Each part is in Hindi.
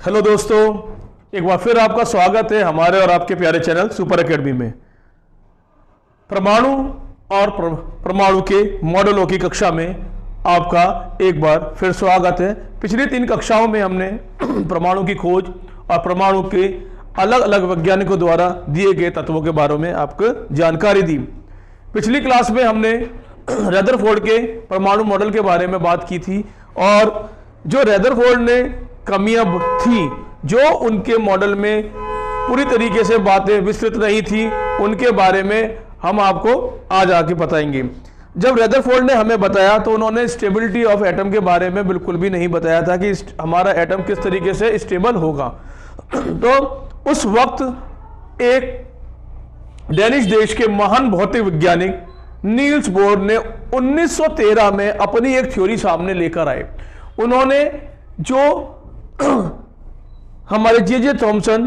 हेलो दोस्तों, एक बार फिर आपका स्वागत है हमारे और आपके प्यारे चैनल सुपर एकेडमी में। परमाणु और परमाणु के मॉडलों की कक्षा में आपका एक बार फिर स्वागत है। पिछली 3 कक्षाओं में हमने परमाणु की खोज और परमाणु के अलग अलग वैज्ञानिकों द्वारा दिए गए तत्वों के बारे में आपको जानकारी दी। पिछली क्लास में हमने रदरफोर्ड के परमाणु मॉडल के बारे में बात की थी और जो रदरफोर्ड ने कमियां थी, जो उनके मॉडल में पूरी तरीके से बातें विस्तृत नहीं थी, उनके बारे में हम आपको आज आके बताएंगे। जब रदरफोर्ड ने हमें बताया तो उन्होंने स्टेबिलिटी ऑफ एटम के बारे में बिल्कुल भी नहीं बताया था कि हमारा एटम किस तरीके से स्टेबल होगा। तो उस वक्त एक डेनिश देश के महान भौतिक वैज्ञानिक नील्स बोर ने 1913 में अपनी एक थ्योरी सामने लेकर आए। उन्होंने जो हमारे जे थॉमसन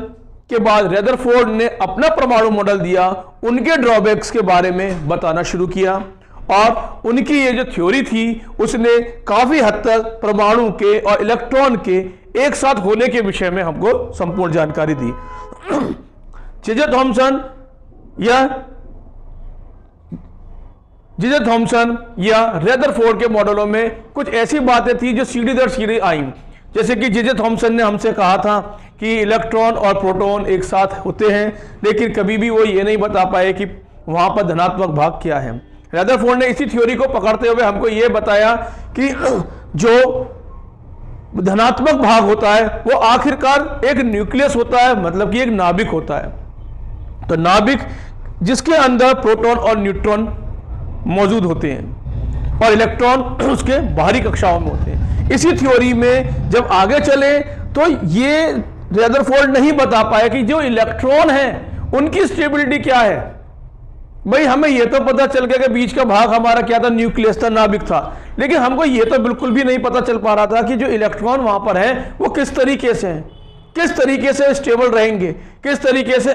के बाद रदरफोर्ड ने अपना परमाणु मॉडल दिया, उनके ड्रॉबैक्स के बारे में बताना शुरू किया और उनकी ये जो थ्योरी थी उसने काफी हद तक परमाणु के और इलेक्ट्रॉन के एक साथ होने के विषय में हमको संपूर्ण जानकारी दी। जे थॉमसन या रदरफोर्ड के मॉडलों में कुछ ऐसी बातें थी जो सीढ़ी दर सीढ़ी आई। जैसे कि जे थॉमसन ने हमसे कहा था कि इलेक्ट्रॉन और प्रोटॉन एक साथ होते हैं, लेकिन कभी भी वो ये नहीं बता पाए कि वहां पर धनात्मक भाग क्या है। रदरफोर्ड ने इसी थ्योरी को पकड़ते हुए हमको ये बताया कि जो धनात्मक भाग होता है वो आखिरकार एक न्यूक्लियस होता है, मतलब कि एक नाभिक होता है। तो नाभिक जिसके अंदर प्रोटॉन और न्यूट्रॉन मौजूद होते हैं और इलेक्ट्रॉन उसके बाहरी कक्षाओं में होते हैं। इसी थ्योरी में जब आगे चले तो ये रदरफोर्ड नहीं बता पाया कि जो इलेक्ट्रॉन है उनकी स्टेबिलिटी क्या है। भाई हमें यह तो पता चल गया कि बीच का भाग हमारा क्या था, न्यूक्लियस था, नाभिक था, लेकिन हमको यह तो बिल्कुल भी नहीं पता चल पा रहा था कि जो इलेक्ट्रॉन वहां पर है वो किस तरीके से है, किस तरीके से स्टेबल रहेंगे, किस तरीके से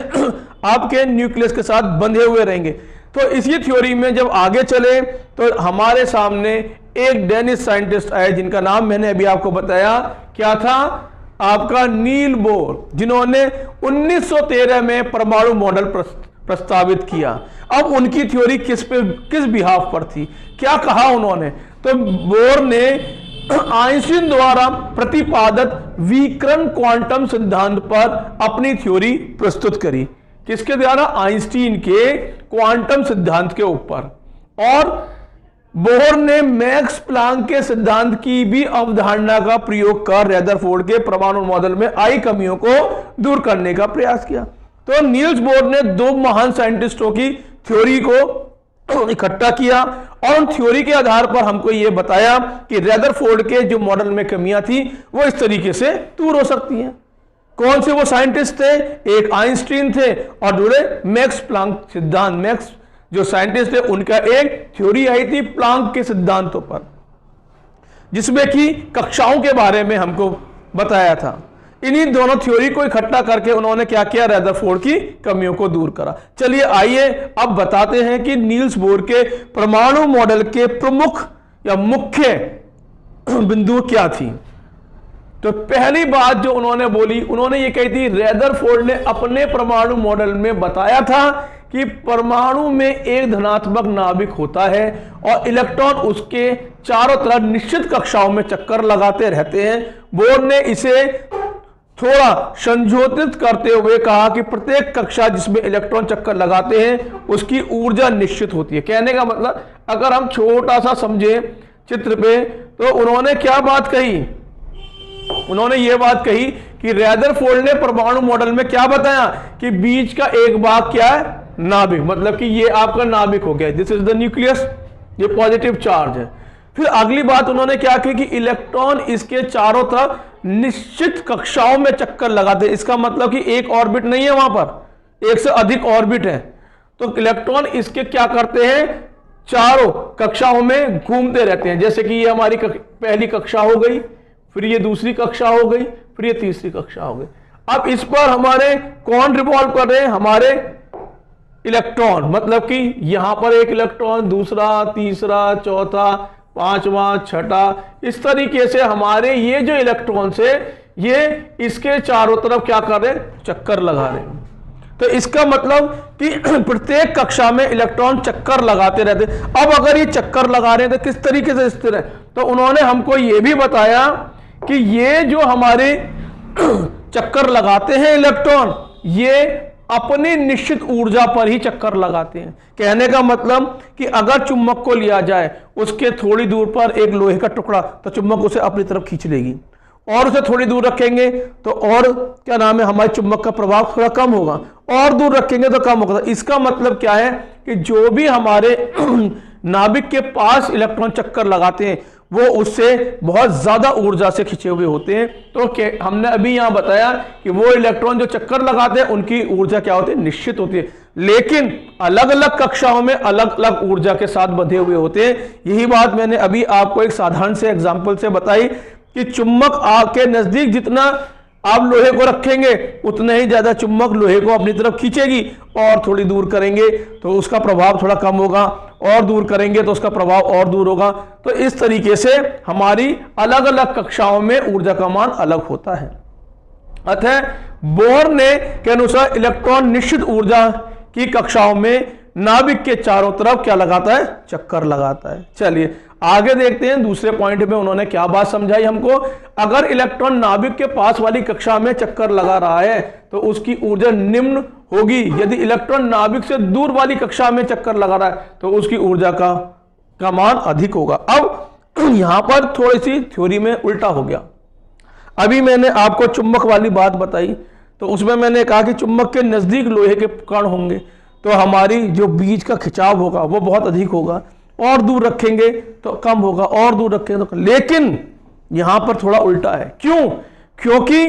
आपके न्यूक्लियस के साथ बंधे हुए रहेंगे। तो इसी थ्योरी में जब आगे चले तो हमारे सामने एक डेनिश साइंटिस्ट आए जिनका नाम मैंने अभी आपको बताया, क्या था आपका नील बोर, जिन्होंने 1913 में परमाणु मॉडल प्रस्तावित किया। अब उनकी थ्योरी किस बिहाफ पर थी, क्या कहा उन्होंने? तो बोर ने आइंस्टीन द्वारा प्रतिपादित विकिरण क्वांटम सिद्धांत पर अपनी थ्योरी प्रस्तुत करी। किसके द्वारा? आइंस्टीन के क्वांटम सिद्धांत के ऊपर। और बोर ने मैक्स प्लांक के सिद्धांत की भी अवधारणा का प्रयोग कर रदरफोर्ड के परमाणु मॉडल में आई कमियों को दूर करने का प्रयास किया। तो नील्स बोर ने 2 महान साइंटिस्टों की थ्योरी को इकट्ठा किया और उन थ्योरी के आधार पर हमको यह बताया कि रदरफोर्ड के जो मॉडल में कमियां थी वो इस तरीके से दूर हो सकती हैं। कौन से वो साइंटिस्ट थे? एक आइंस्टीन थे और दूसरे मैक्स प्लांक सिद्धांत। मैक्स जो साइंटिस्ट थे उनका एक थ्योरी आई थी प्लांक के सिद्धांतों पर, जिसमें कि कक्षाओं के बारे में हमको बताया था। इन्हीं दोनों थ्योरी को इकट्ठा करके उन्होंने क्या किया? रदरफोर्ड की कमियों को दूर करा। चलिए आइए अब बताते हैं कि नील्स बोर के परमाणु मॉडल के प्रमुख या मुख्य बिंदु क्या थी। तो पहली बात जो उन्होंने बोली, उन्होंने ये कही थी, रदरफोर्ड ने अपने परमाणु मॉडल में बताया था कि परमाणु में एक धनात्मक नाभिक होता है और इलेक्ट्रॉन उसके चारों तरफ निश्चित कक्षाओं में चक्कर लगाते रहते हैं। बोर ने इसे थोड़ा संशोधित करते हुए कहा कि प्रत्येक कक्षा जिसमें इलेक्ट्रॉन चक्कर लगाते हैं उसकी ऊर्जा निश्चित होती है। कहने का मतलब अगर हम छोटा सा समझे चित्र पे, तो उन्होंने क्या बात कही? उन्होंने यह बात कही कि रदरफोर्ड ने परमाणु मॉडल में क्या बताया कि बीच का एक भाग क्या है? नाभिक, मतलब कि ये आपका नाभिक हो गया, दिस इज द न्यूक्लियस, ये पॉजिटिव चार्ज है। फिर अगली बात उन्होंने क्या की कि इलेक्ट्रॉन इसके चारों तरफ निश्चित कक्षाओं में चक्कर लगाते हैं। इसका मतलब कि एक ऑर्बिट नहीं है, वहां पर एक से अधिक ऑर्बिट है। तो इलेक्ट्रॉन इसके क्या करते हैं? चारों कक्षाओं में घूमते रहते हैं। जैसे कि ये हमारी पहली कक्षा हो गई, फिर ये दूसरी कक्षा हो गई, फिर ये तीसरी कक्षा हो गई। अब इस पर हमारे कौन रिवॉल्व कर रहे हैं? हमारे इलेक्ट्रॉन, मतलब कि यहां पर एक इलेक्ट्रॉन, दूसरा, तीसरा, चौथा, पांचवा, छठा, इस तरीके से हमारे ये जो इलेक्ट्रॉन्स है ये इसके चारों तरफ क्या कर रहे हैं, चक्कर लगा रहे हैं। तो इसका मतलब कि प्रत्येक कक्षा में इलेक्ट्रॉन चक्कर लगाते रहते हैं। अब अगर ये चक्कर लगा रहे हैं तो किस तरीके से स्थिर है, तो उन्होंने हमको ये भी बताया कि ये जो हमारे चक्कर लगाते हैं इलेक्ट्रॉन, ये अपनी निश्चित ऊर्जा पर ही चक्कर लगाते हैं। कहने का मतलब कि अगर चुंबक को लिया जाए, उसके थोड़ी दूर पर एक लोहे का टुकड़ा, तो चुंबक उसे अपनी तरफ खींच लेगी, और उसे थोड़ी दूर रखेंगे तो और क्या नाम है, हमारे चुंबक का प्रभाव थोड़ा कम होगा, और दूर रखेंगे तो कम होगा। इसका मतलब क्या है कि जो भी हमारे नाभिक के पास इलेक्ट्रॉन चक्कर लगाते हैं वो उससे बहुत ज्यादा ऊर्जा से खिंचे हुए होते हैं। तो हमने अभी यहां बताया कि वो इलेक्ट्रॉन जो चक्कर लगाते हैं उनकी ऊर्जा क्या होती है, निश्चित होती है, लेकिन अलग अलग कक्षाओं में अलग अलग ऊर्जा के साथ बंधे हुए होते हैं। यही बात मैंने अभी आपको एक साधारण से एग्जाम्पल से बताई कि चुंबक के नजदीक जितना आप लोहे को रखेंगे उतना ही ज्यादा चुंबक लोहे को अपनी तरफ खींचेगी, और थोड़ी दूर करेंगे तो उसका प्रभाव थोड़ा कम होगा, और दूर करेंगे तो उसका प्रभाव और दूर होगा। तो इस तरीके से हमारी अलग अलग कक्षाओं में ऊर्जा का मान अलग होता है। अतः बोhr ने के अनुसार इलेक्ट्रॉन निश्चित ऊर्जा की कक्षाओं में नाभिक के चारों तरफ क्या लगाता है, चक्कर लगाता है। चलिए आगे देखते हैं दूसरे पॉइंट में उन्होंने क्या बात समझाई हमको। अगर इलेक्ट्रॉन नाभिक के पास वाली कक्षा में चक्कर लगा रहा है तो उसकी ऊर्जा निम्न होगी, यदि इलेक्ट्रॉन नाभिक से दूर वाली कक्षा में चक्कर लगा रहा है तो उसकी ऊर्जा का मान अधिक होगा। अब यहां पर थोड़ी सी थ्योरी में उल्टा हो गया। अभी मैंने आपको चुंबक वाली बात बताई, तो उसमें मैंने कहा कि चुंबक के नजदीक लोहे के कण होंगे तो हमारी जो बीज का खिंचाव होगा वो बहुत अधिक होगा, और दूर रखेंगे तो कम होगा, और दूर रखेंगे तो। लेकिन यहां पर थोड़ा उल्टा है। क्यों? क्योंकि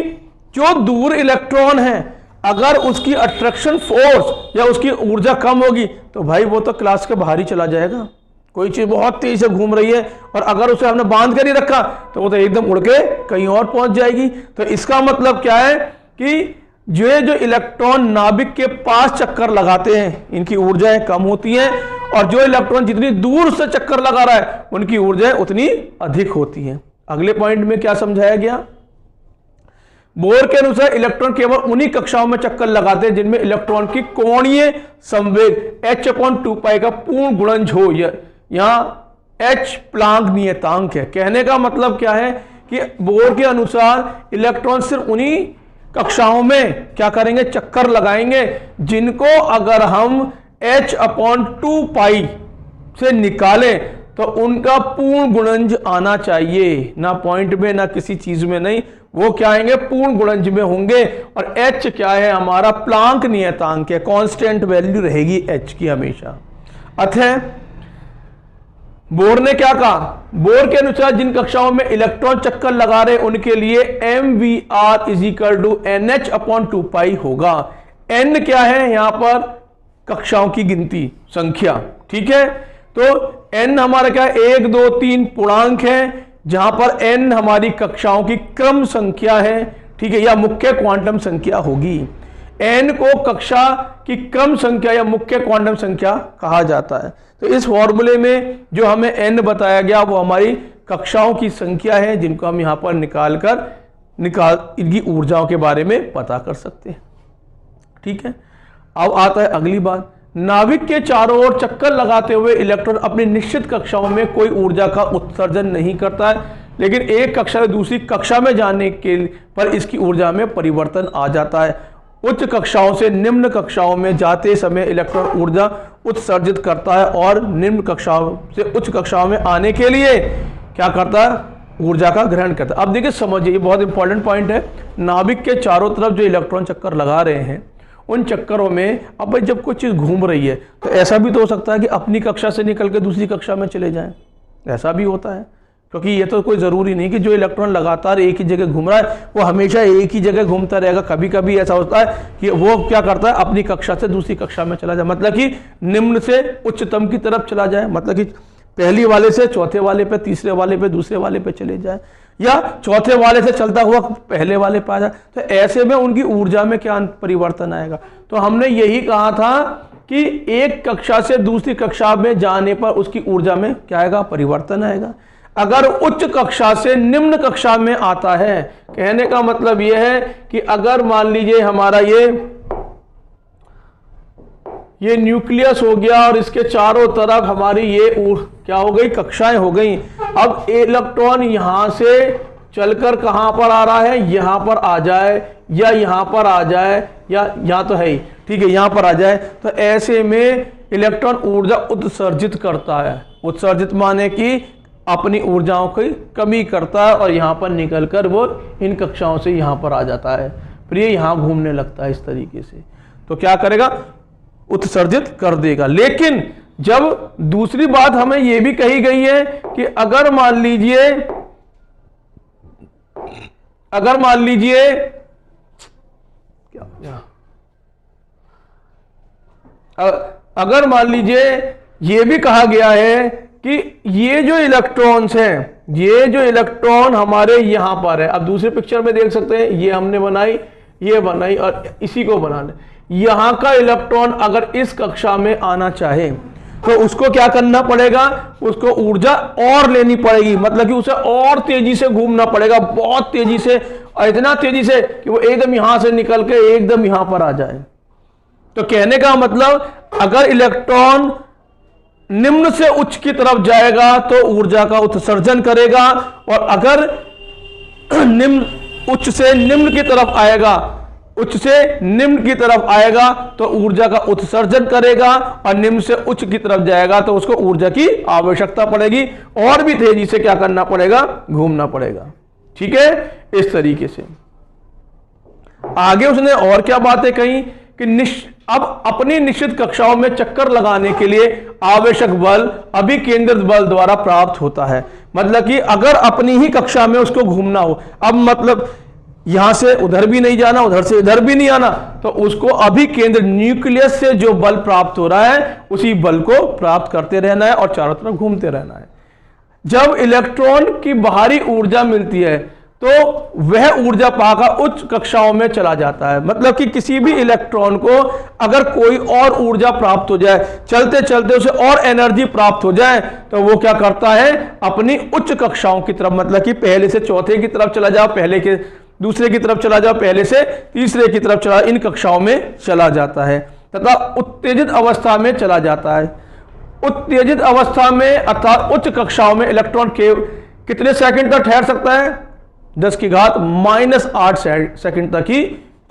जो दूर इलेक्ट्रॉन है अगर उसकी अट्रैक्शन फोर्स या उसकी ऊर्जा कम होगी तो भाई वो तो क्लास के बाहर ही चला जाएगा। कोई चीज बहुत तेजी से घूम रही है और अगर उसे हमने बांध कर ही रखा तो वो तो एकदम उड़ के कहीं और पहुंच जाएगी। तो इसका मतलब क्या है कि जो इलेक्ट्रॉन नाभिक के पास चक्कर लगाते हैं इनकी ऊर्जाएं कम होती हैं, और जो इलेक्ट्रॉन जितनी दूर से चक्कर लगा रहा है उनकी ऊर्जाएं उतनी अधिक होती हैं। अगले पॉइंट में क्या समझाया गया, बोhr के अनुसार इलेक्ट्रॉन केवल उन्हीं कक्षाओं में चक्कर लगाते हैं जिनमें इलेक्ट्रॉन की कोणीय संवेग h/2π का पूर्ण गुणज हो। यहां h प्लांक नियतांक है। कहने का मतलब क्या है कि बोhr के अनुसार इलेक्ट्रॉन सिर्फ उन्हीं कक्षाओं में क्या करेंगे, चक्कर लगाएंगे जिनको अगर हम h/2π से निकालें तो उनका पूर्ण गुणज आना चाहिए, ना पॉइंट में ना किसी चीज में नहीं, वो क्या आएंगे, पूर्ण गुणज में होंगे। और h क्या है, हमारा प्लांक नियतांक है, कांस्टेंट वैल्यू रहेगी h की हमेशा। अतः बोhr ने क्या कहा, बोhr के अनुसार जिन कक्षाओं में इलेक्ट्रॉन चक्कर लगा रहे उनके लिए mvr = nh/2π होगा। n क्या है, यहां पर कक्षाओं की गिनती संख्या, ठीक है। तो n हमारा क्या है, 1 2 3 पूर्णांक है, जहां पर n हमारी कक्षाओं की क्रम संख्या है, ठीक है, या मुख्य क्वांटम संख्या होगी। n को कक्षा की क्रम संख्या या मुख्य क्वांटम संख्या कहा जाता है। तो इस फॉर्मूले में जो हमें n बताया गया वो हमारी कक्षाओं की संख्या है जिनको हम यहां पर निकाल इनकी ऊर्जाओं के बारे में पता कर सकते हैं, ठीक है। अब आता है अगली बात, नाभिक के चारों ओर चक्कर लगाते हुए इलेक्ट्रॉन अपनी निश्चित कक्षाओं में कोई ऊर्जा का उत्सर्जन नहीं करता है, लेकिन एक कक्षा से दूसरी कक्षा में जाने के पर इसकी ऊर्जा में परिवर्तन आ जाता है। उच्च कक्षाओं से निम्न कक्षाओं में जाते समय इलेक्ट्रॉन ऊर्जा उत्सर्जित करता है और निम्न कक्षाओं से उच्च कक्षाओं में आने के लिए क्या करता है, ऊर्जा का ग्रहण करता है। अब देखिए समझिए, ये बहुत इंपॉर्टेंट पॉइंट है। नाभिक के चारों तरफ जो इलेक्ट्रॉन चक्कर लगा रहे हैं उन चक्करों में अब भाई जब कोई चीज घूम रही है तो ऐसा भी तो हो सकता है कि अपनी कक्षा से निकल के दूसरी कक्षा में चले जाएं, ऐसा भी होता है। क्योंकि ये तो कोई ज़रूरी नहीं कि जो इलेक्ट्रॉन लगातार एक ही जगह घूम रहा है वो हमेशा एक ही जगह घूमता रहेगा। कभी कभी ऐसा होता है कि वो क्या करता है, अपनी कक्षा से दूसरी कक्षा में चला जाए, मतलब कि निम्न से उच्चतम की तरफ चला जाए, मतलब कि पहली वाले से चौथे वाले पे, तीसरे वाले पे, दूसरे वाले पे चले जाए, या चौथे वाले से चलता हुआ पहले वाले पे आ जाए। तो ऐसे में उनकी ऊर्जा में क्या परिवर्तन आएगा। तो हमने यही कहा था कि एक कक्षा से दूसरी कक्षा में जाने पर उसकी ऊर्जा में क्या आएगा, परिवर्तन आएगा। अगर उच्च कक्षा से निम्न कक्षा में आता है, कहने का मतलब यह है कि अगर मान लीजिए हमारा ये न्यूक्लियस हो गया और इसके चारों तरफ हमारी ये क्या हो गई, कक्षाएं हो गई। अब इलेक्ट्रॉन यहां से चलकर कहां पर आ रहा है, यहां पर आ जाए या यहां पर आ जाए या यहां तो है ही, ठीक है, यहां पर आ जाए, तो ऐसे में इलेक्ट्रॉन ऊर्जा उत्सर्जित करता है। उत्सर्जित माने कि अपनी ऊर्जाओं की कमी करता है और यहां पर निकलकर वो इन कक्षाओं से यहां पर आ जाता है, फिर ये यहां घूमने लगता है इस तरीके से, तो क्या करेगा, उत्सर्जित कर देगा। लेकिन जब दूसरी बात हमें यह भी कही गई है कि अगर मान लीजिए अगर मान लीजिए यह भी कहा गया है कि ये जो इलेक्ट्रॉन्स हैं, ये जो इलेक्ट्रॉन हमारे यहां पर है, अब दूसरे पिक्चर में देख सकते हैं, ये हमने बनाई, ये बनाई और इसी को बनाने, यहां का इलेक्ट्रॉन अगर इस कक्षा में आना चाहे तो उसको क्या करना पड़ेगा, उसको ऊर्जा और लेनी पड़ेगी, मतलब कि उसे और तेजी से घूमना पड़ेगा, बहुत तेजी से, और इतना तेजी से कि वो एकदम यहां से निकल के एकदम यहां पर आ जाए। तो कहने का मतलब अगर इलेक्ट्रॉन निम्न से उच्च की तरफ जाएगा तो ऊर्जा का उत्सर्जन करेगा, और अगर उच्च से निम्न की तरफ आएगा, उच्च से निम्न की तरफ आएगा तो ऊर्जा का उत्सर्जन करेगा, और निम्न से उच्च की तरफ जाएगा तो उसको ऊर्जा की आवश्यकता पड़ेगी, और भी तेजी से क्या करना पड़ेगा, घूमना पड़ेगा। ठीक है, इस तरीके से आगे उसने और क्या बातें कही कि अब अपनी निश्चित कक्षाओं में चक्कर लगाने के लिए आवश्यक बल अभिकेंद्रित बल द्वारा प्राप्त होता है। मतलब कि अगर अपनी ही कक्षा में उसको घूमना हो, अब मतलब यहां से उधर भी नहीं जाना, उधर से इधर भी नहीं आना, तो उसको अभिकेंद्र न्यूक्लियस से जो बल प्राप्त हो रहा है उसी बल को प्राप्त करते रहना है और चारों तरफ घूमते रहना है। जब इलेक्ट्रॉन की बाहरी ऊर्जा मिलती है तो वह ऊर्जा पाकर उच्च कक्षाओं में चला जाता है। मतलब कि किसी भी इलेक्ट्रॉन को अगर कोई और ऊर्जा प्राप्त हो जाए, चलते चलते उसे और एनर्जी प्राप्त हो जाए, तो वो क्या करता है, अपनी उच्च कक्षाओं की तरफ, मतलब कि पहले से चौथे की तरफ चला जाओ, पहले के दूसरे की तरफ चला जाओ, पहले से तीसरे की तरफ चला, इन कक्षाओं में चला जाता है तथा उत्तेजित अवस्था में चला जाता है। उत्तेजित अवस्था में अर्थात उच्च कक्षाओं में इलेक्ट्रॉन के कितने सेकंड तक ठहर सकता है, 10 की घात -8 सेकंड तक ही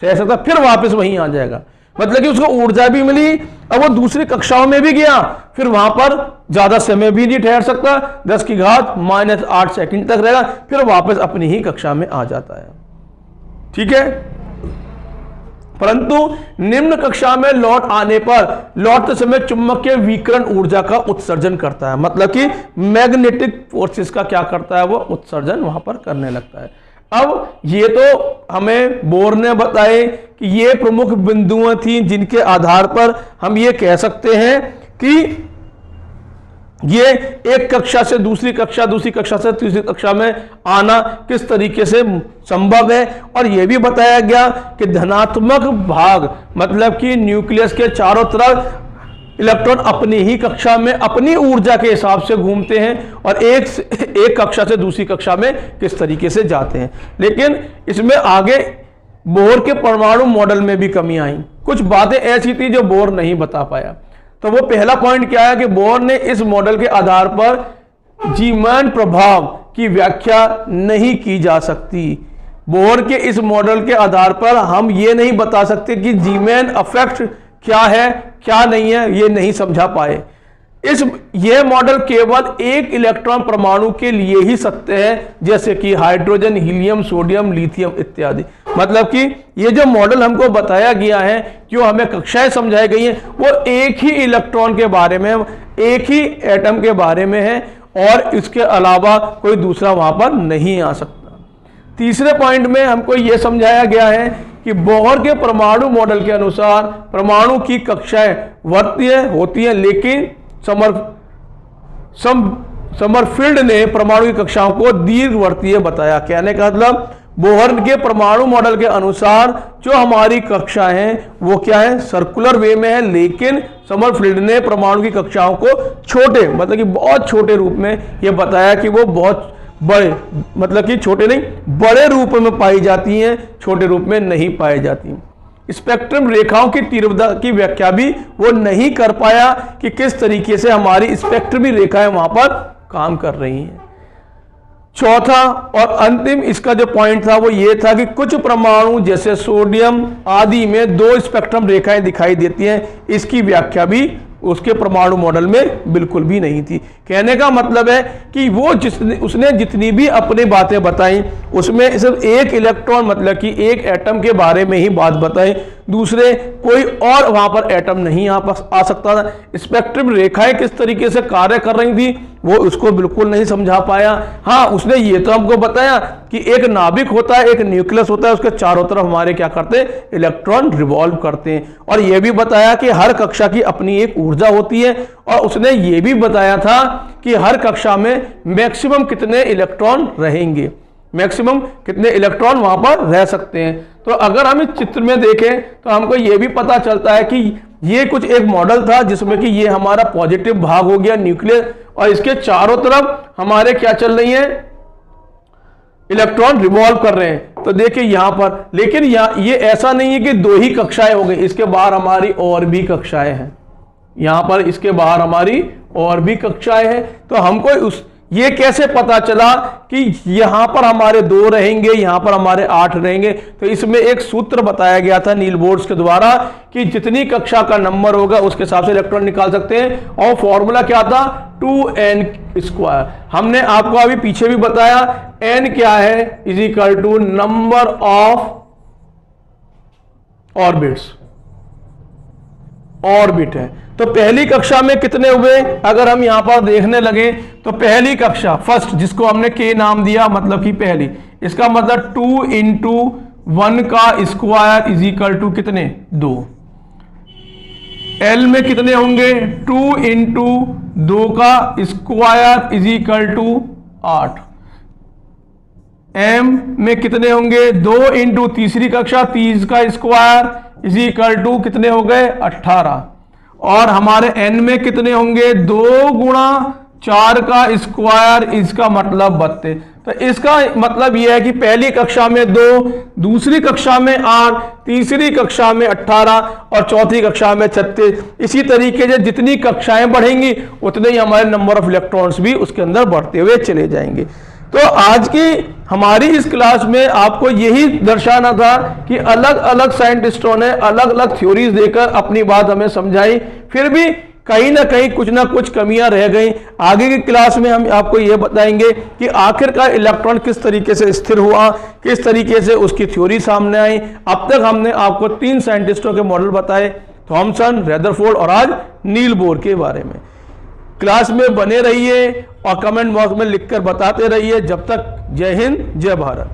ठहर सकता है, फिर वापस वहीं आ जाएगा। मतलब कि उसको ऊर्जा भी मिली, अब वो दूसरी कक्षाओं में भी गया, फिर वहां पर ज्यादा समय भी नहीं ठहर सकता, 10 की घात -8 सेकंड तक रहेगा, फिर वापस अपनी ही कक्षा में आ जाता है। ठीक है, परंतु निम्न कक्षा में लौट आने पर लौटते समय चुंबकीय विकिरण ऊर्जा का उत्सर्जन करता है। मतलब कि मैग्नेटिक फोर्सेस का क्या करता है, वो उत्सर्जन वहां पर करने लगता है। अब ये तो हमें बोर ने बताए कि ये प्रमुख बिंदुएं थी जिनके आधार पर हम ये कह सकते हैं कि ये एक कक्षा से दूसरी कक्षा, दूसरी कक्षा से तीसरी कक्षा में आना किस तरीके से संभव है। और यह भी बताया गया कि धनात्मक भाग, मतलब कि न्यूक्लियस के चारों तरफ इलेक्ट्रॉन अपनी ही कक्षा में अपनी ऊर्जा के हिसाब से घूमते हैं और एक कक्षा से दूसरी कक्षा में किस तरीके से जाते हैं। लेकिन इसमें आगे बोर के परमाणु मॉडल में भी कमी आई, कुछ बातें ऐसी थी जो बोर नहीं बता पाया। तो वो पहला पॉइंट क्या है कि बोर ने इस मॉडल के आधार पर जीमैन प्रभाव की व्याख्या नहीं की जा सकती। बोर के इस मॉडल के आधार पर हम ये नहीं बता सकते कि जीमैन इफेक्ट क्या है क्या नहीं है, ये नहीं समझा पाए। यह मॉडल केवल एक इलेक्ट्रॉन परमाणु के लिए ही सत्य है, जैसे कि हाइड्रोजन, हीलियम, सोडियम, लिथियम इत्यादि। मतलब कि ये जो मॉडल हमको बताया गया है, जो हमें कक्षाएं समझाई गई हैं, वो एक ही इलेक्ट्रॉन के बारे में, एक ही एटम के बारे में है और इसके अलावा कोई दूसरा वहां पर नहीं आ सकता। तीसरे पॉइंट में हमको यह समझाया गया है कि बोहर के परमाणु मॉडल के अनुसार परमाणु की कक्षाएं वर्तीय होती हैं, लेकिन समरफील्ड ने परमाणु की कक्षाओं को दीर्घवर्तीय बताया। कहने का मतलब बोहर के परमाणु मॉडल के अनुसार जो हमारी कक्षाएं हैं वो क्या है, सर्कुलर वे में है, लेकिन समरफील्ड ने परमाणु की कक्षाओं को छोटे, मतलब कि बहुत छोटे रूप में ये बताया कि वो बहुत बड़े, मतलब कि छोटे नहीं, बड़े रूप में पाई जाती हैं, छोटे रूप में नहीं पाई जाती। स्पेक्ट्रम रेखाओं की तीव्रता की व्याख्या भी वो नहीं कर पाया कि किस तरीके से हमारी स्पेक्ट्रमी रेखाएं वहां पर काम कर रही हैं। चौथा और अंतिम इसका जो पॉइंट था वो ये था कि कुछ परमाणु जैसे सोडियम आदि में 2 स्पेक्ट्रम रेखाएं दिखाई देती हैं, इसकी व्याख्या भी उसके परमाणु मॉडल में बिल्कुल भी नहीं थी। कहने का मतलब है कि वो उसने जितनी भी अपनी बातें बताई उसमें सिर्फ एक इलेक्ट्रॉन, मतलब कि एक एटम के बारे में ही बात बताई, दूसरे कोई और वहां पर एटम नहीं आ सकता था। स्पेक्ट्रम रेखाएं किस तरीके से कार्य कर रही थी वो उसको बिल्कुल नहीं समझा पाया। हाँ, उसने ये तो हमको बताया कि एक नाभिक होता है, एक न्यूक्लियस होता है, उसके चारों तरफ हमारे क्या करते हैं, इलेक्ट्रॉन रिवॉल्व करते हैं, और ये भी बताया कि हर कक्षा की अपनी एक ऊर्जा होती है, और उसने ये भी बताया था कि हर कक्षा में मैक्सिमम कितने इलेक्ट्रॉन रहेंगे, मैक्सिमम कितने इलेक्ट्रॉन वहां पर रह सकते हैं। तो अगर हम इस चित्र में देखें तो हमको ये भी पता चलता है कि ये कुछ एक मॉडल था जिसमें कि ये हमारा पॉजिटिव भाग हो गया न्यूक्लियस, और इसके चारों तरफ हमारे क्या चल रही है, इलेक्ट्रॉन रिवॉल्व कर रहे हैं। तो देखिए यहां पर, लेकिन ये ऐसा नहीं है कि 2 ही कक्षाएं हो गई, इसके बाहर हमारी और भी कक्षाएं हैं, यहां पर इसके बाहर हमारी और भी कक्षाएं हैं। तो हमको ये कैसे पता चला कि यहां पर हमारे 2 रहेंगे, यहां पर हमारे 8 रहेंगे? तो इसमें एक सूत्र बताया गया था नील बोर्ड्स के द्वारा कि जितनी कक्षा का नंबर होगा उसके हिसाब से इलेक्ट्रॉन निकाल सकते हैं, और फॉर्मूला क्या था, 2n²। हमने आपको अभी पीछे भी बताया n क्या है, is equal to number of orbit है। तो पहली कक्षा में कितने हुए, अगर हम यहां पर देखने लगे तो पहली कक्षा फर्स्ट, जिसको हमने k नाम दिया, मतलब कि पहली, इसका मतलब 2 × 1 का स्क्वायर इज इक्वल टू कितने, 2। L में कितने होंगे, 2 × 2 का square is equal to 8। M में कितने होंगे, 2 × तीसरी कक्षा 30 का स्क्वायर इज इक्वल टू कितने हो गए, 18। और हमारे n में कितने होंगे, 2 × 4 का स्क्वायर, इसका मतलब 32। तो इसका मतलब यह है कि पहली कक्षा में 2, दूसरी कक्षा में 8, तीसरी कक्षा में 18 और चौथी कक्षा में 36। इसी तरीके से जितनी कक्षाएं बढ़ेंगी उतने ही हमारे नंबर ऑफ इलेक्ट्रॉन्स भी उसके अंदर बढ़ते हुए चले जाएंगे। तो आज की हमारी इस क्लास में आपको यही दर्शाना था कि अलग अलग साइंटिस्टों ने अलग अलग थ्योरीज देकर अपनी बात हमें समझाई, फिर भी कहीं ना कहीं कुछ ना कुछ कमियां रह गई। आगे की क्लास में हम आपको यह बताएंगे कि आखिरकार इलेक्ट्रॉन किस तरीके से स्थिर हुआ, किस तरीके से उसकी थ्योरी सामने आई। अब तक हमने आपको 3 साइंटिस्टों के मॉडल बताए, थॉमसन, रदरफोर्ड और आज नील बोर के बारे में। क्लास में बने रहिए और कमेंट बॉक्स में लिखकर बताते रहिए। जब तक जय हिंद, जय भारत।